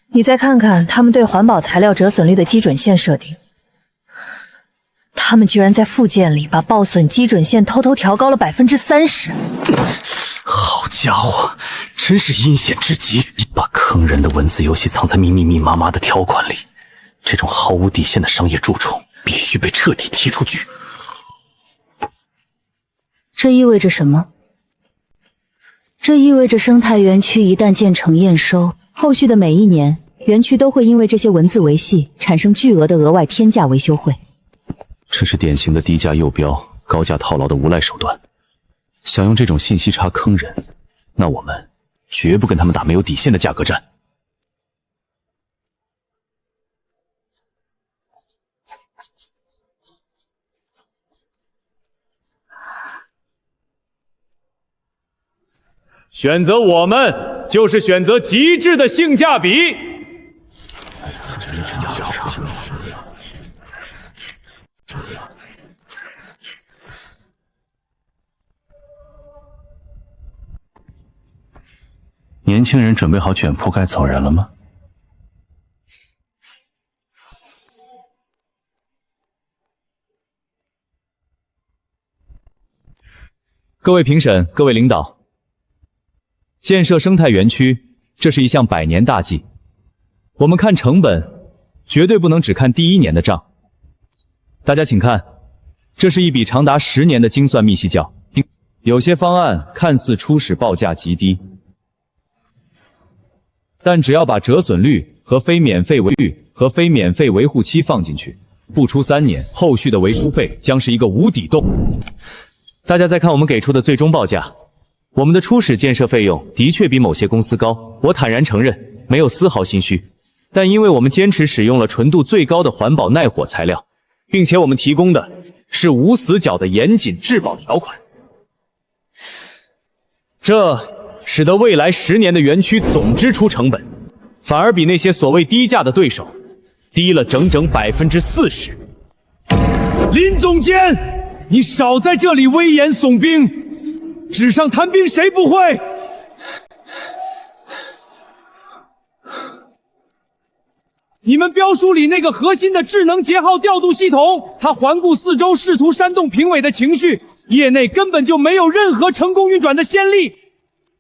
你再看看他们对环保材料折损率的基准线设定，他们居然在附件里把报损基准线偷偷调高了30%。好家伙，真是阴险至极！把坑人的文字游戏藏在密麻的条款里，这种毫无底线的商业蛀虫必须被彻底踢出局。这意味着什么？这意味着生态园区一旦建成验收，后续的每一年，园区都会因为这些文字维系产生巨额的额外天价维修费。这是典型的低价诱标、高价套牢的无赖手段。想用这种信息差坑人，那我们绝不跟他们打没有底线的价格战。选择我们，就是选择极致的性价比。年轻人准备好卷铺盖走人了吗？各位评审，各位领导，建设生态园区，这是一项100年大计。我们看成本，绝对不能只看第1年的账。大家请看，这是一笔长达10年的精算密细较。有些方案看似初始报价极低，但只要把折损率和非免费维护期放进去，不出3年，后续的维护费将是一个无底洞。大家再看我们给出的最终报价，我们的初始建设费用的确比某些公司高，我坦然承认，没有丝毫心虚。但因为我们坚持使用了纯度最高的环保耐火材料，并且我们提供的是无死角的严谨质保条款，这使得未来10年的园区总支出成本，反而比那些所谓低价的对手低了整整40%。林总监，你少在这里危言耸听，纸上谈兵谁不会？你们标书里那个核心的智能节号调度系统，它环顾四周，试图煽动评委的情绪，业内根本就没有任何成功运转的先例。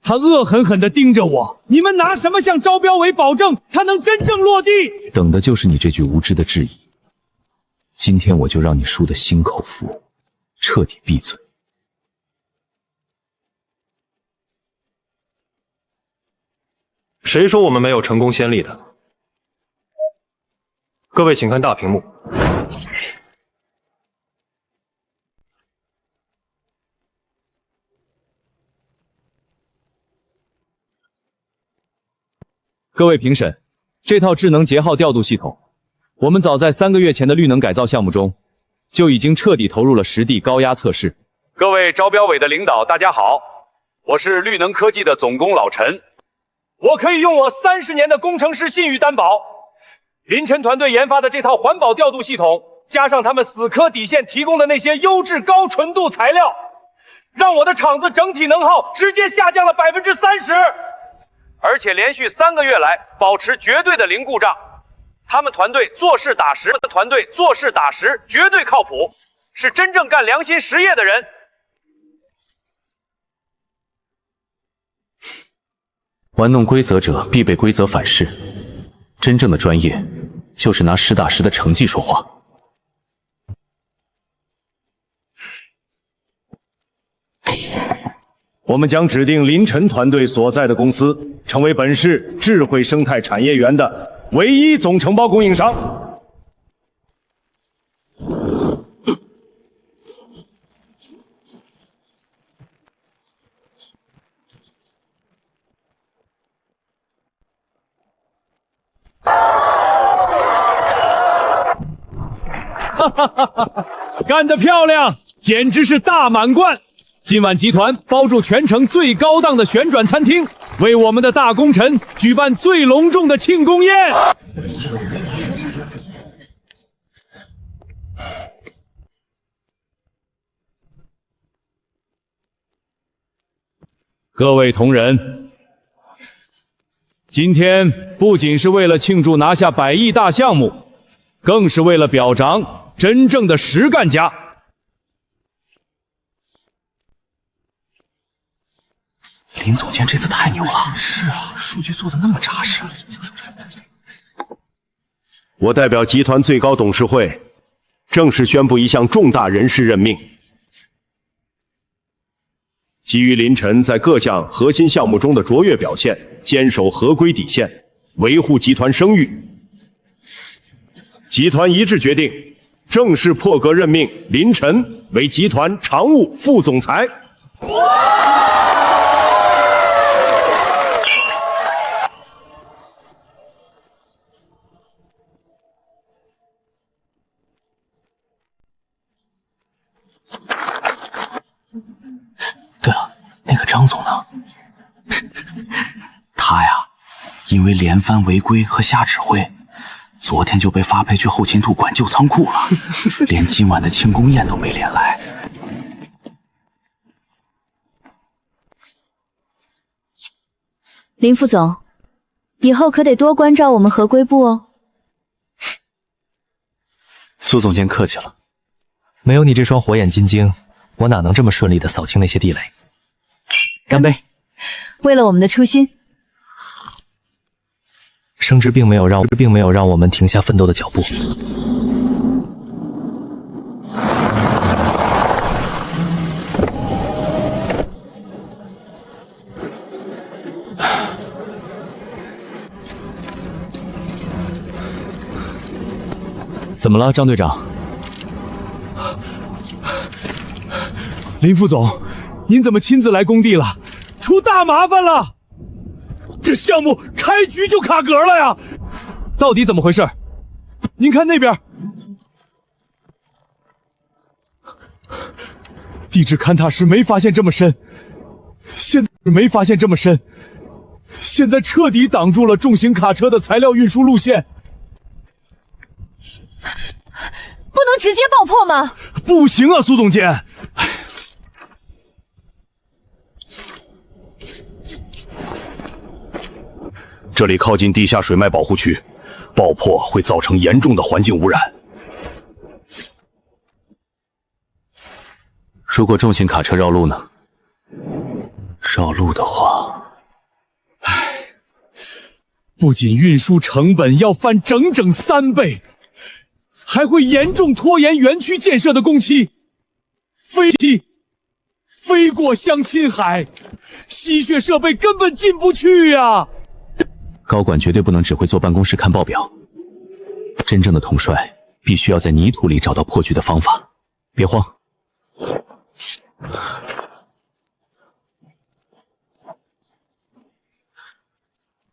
他恶狠狠地盯着我，你们拿什么向招标委保证他能真正落地？等的就是你这句无知的质疑。今天我就让你输得心口服，彻底闭嘴。谁说我们没有成功先例的？各位请看大屏幕。各位评审，这套智能节号调度系统，我们早在3个月前的绿能改造项目中，就已经彻底投入了实地高压测试。各位招标委的领导，大家好，我是绿能科技的总工老陈。我可以用我30年的工程师信誉担保，林晨团队研发的这套环保调度系统，加上他们死磕底线提供的那些优质高纯度材料，让我的厂子整体能耗直接下降了30%，而且连续3个月来保持绝对的零故障。他们团队做事打实，绝对靠谱，是真正干良心实业的人。玩弄规则者必被规则反噬，真正的专业就是拿实打实的成绩说话。我们将指定林晨团队所在的公司成为本市智慧生态产业园的唯一总承包供应商。哈哈哈哈！干得漂亮，简直是大满贯！今晚集团包住全城最高档的旋转餐厅，为我们的大功臣举办最隆重的庆功宴。各位同仁，今天不仅是为了庆祝拿下100亿大项目，更是为了表彰真正的实干家。林总监这次太牛了！是啊，数据做的那么扎实。我代表集团最高董事会，正式宣布一项重大人事任命。基于林晨在各项核心项目中的卓越表现，坚守合规底线，维护集团声誉，集团一致决定正式破格任命林晨为集团常务副总裁。对了，那个张总呢？他呀，因为连番违规和瞎指挥，昨天就被发配去后勤处管旧仓库了，连今晚的庆功宴都没连来。林副总，以后可得多关照我们合规部哦。苏总监客气了。没有你这双火眼金睛，我哪能这么顺利的扫清那些地雷？干杯！为了我们的初心。升职并没有让我们停下奋斗的脚步。怎么了，张队长？林副总，您怎么亲自来工地了？出大麻烦了！这项目开局就卡壳了呀！到底怎么回事？您看那边，地质勘踏时没发现这么深，现在彻底挡住了重型卡车的材料运输路线。不能直接爆破吗？不行啊，苏总监。这里靠近地下水脉保护区，爆破会造成严重的环境污染。如果重型卡车绕路呢？绕路的话，不仅运输成本要翻整整3倍，还会严重拖延园区建设的工期。飞过相亲海，吸血设备根本进不去呀！高管绝对不能只会坐办公室看报表。真正的统帅必须要在泥土里找到破局的方法。别慌。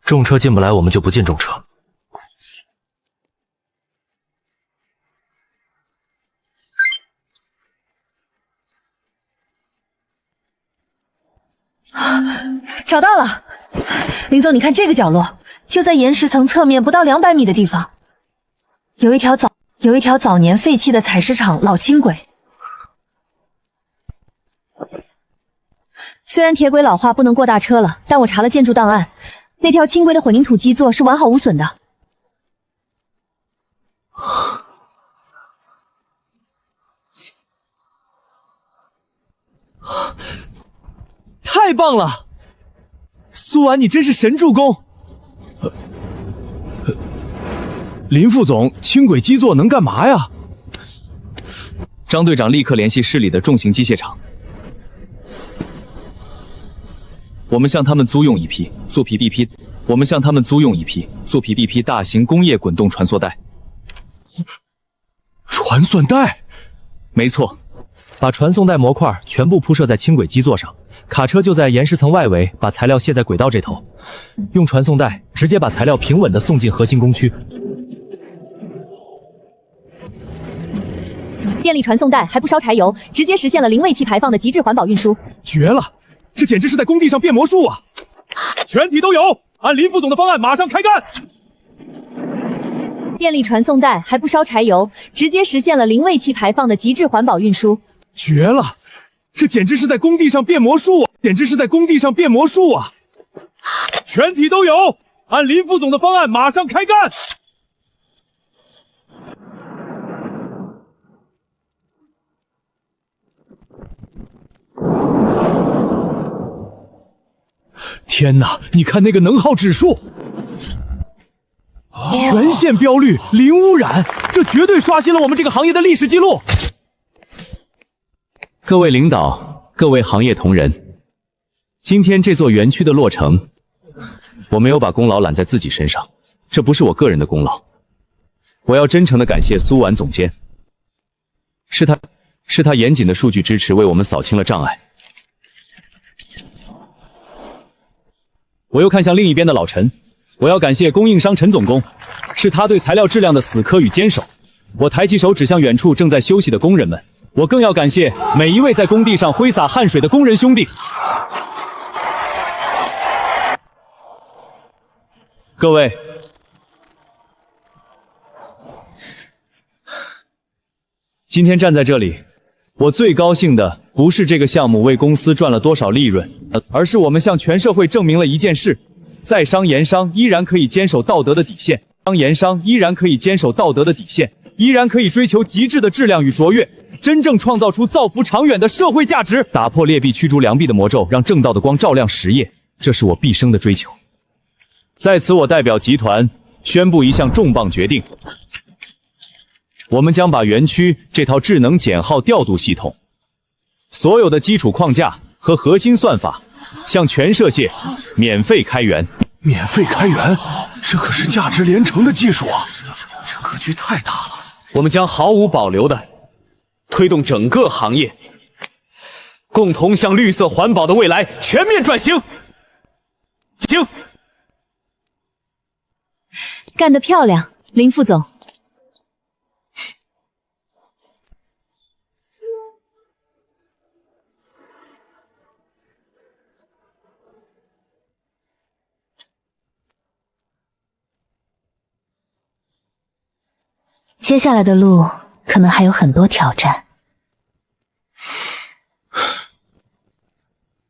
重车进不来，我们就不进重车。找到了，林总，你看这个角落，就在岩石层侧面不到200米的地方，有一条早年废弃的采石场老轻轨。虽然铁轨老化不能过大车了，但我查了建筑档案，那条轻轨的混凝土基座是完好无损的。太棒了，苏婉，你真是神助攻。林副总，轻轨基座能干嘛呀？张队长立刻联系市里的重型机械厂，我们向他们租用一批做 PBP 大型工业滚动传送带。传送带？没错，把传送带模块全部铺设在轻轨基座上，卡车就在岩石层外围把材料卸在轨道这头，用传送带直接把材料平稳地送进核心工区。电力传送带还不烧柴油，直接实现了零尾气排放的极致环保运输。绝了，这简直是在工地上变魔术啊！全体都有，按林副总的方案马上开干。电力传送带还不烧柴油，直接实现了零尾气排放的极致环保运输。绝了，这简直是在工地上变魔术啊！全体都有，按林副总的方案马上开干。天哪，你看那个能耗指数，全线标绿，零污染，这绝对刷新了我们这个行业的历史记录。各位领导，各位行业同仁，今天这座园区的落成，我没有把功劳揽在自己身上，这不是我个人的功劳。我要真诚地感谢苏婉总监，是他严谨的数据支持为我们扫清了障碍。我又看向另一边的老陈，我要感谢供应商陈总工，是他对材料质量的死磕与坚守。我抬起手指向远处正在休息的工人们，我更要感谢每一位在工地上挥洒汗水的工人兄弟。各位，今天站在这里，我最高兴的不是这个项目为公司赚了多少利润，而是我们向全社会证明了一件事：在商言商依然可以坚守道德的底线，依然可以追求极致的质量与卓越，真正创造出造福长远的社会价值，打破劣币驱逐良币的魔咒，让正道的光照亮实业，这是我毕生的追求。在此，我代表集团宣布一项重磅决定。我们将把园区这套智能减耗调度系统所有的基础框架和核心算法向全社界免费开源。免费开源，这可是价值连城的技术啊！这格局太大了。我们将毫无保留地推动整个行业，共同向绿色环保的未来全面转型。行，干得漂亮，林副总。接下来的路可能还有很多挑战。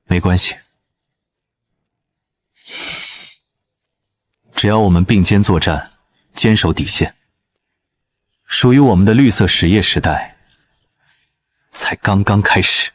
没关系，只要我们并肩作战，坚守底线，属于我们的绿色实业时代才刚刚开始。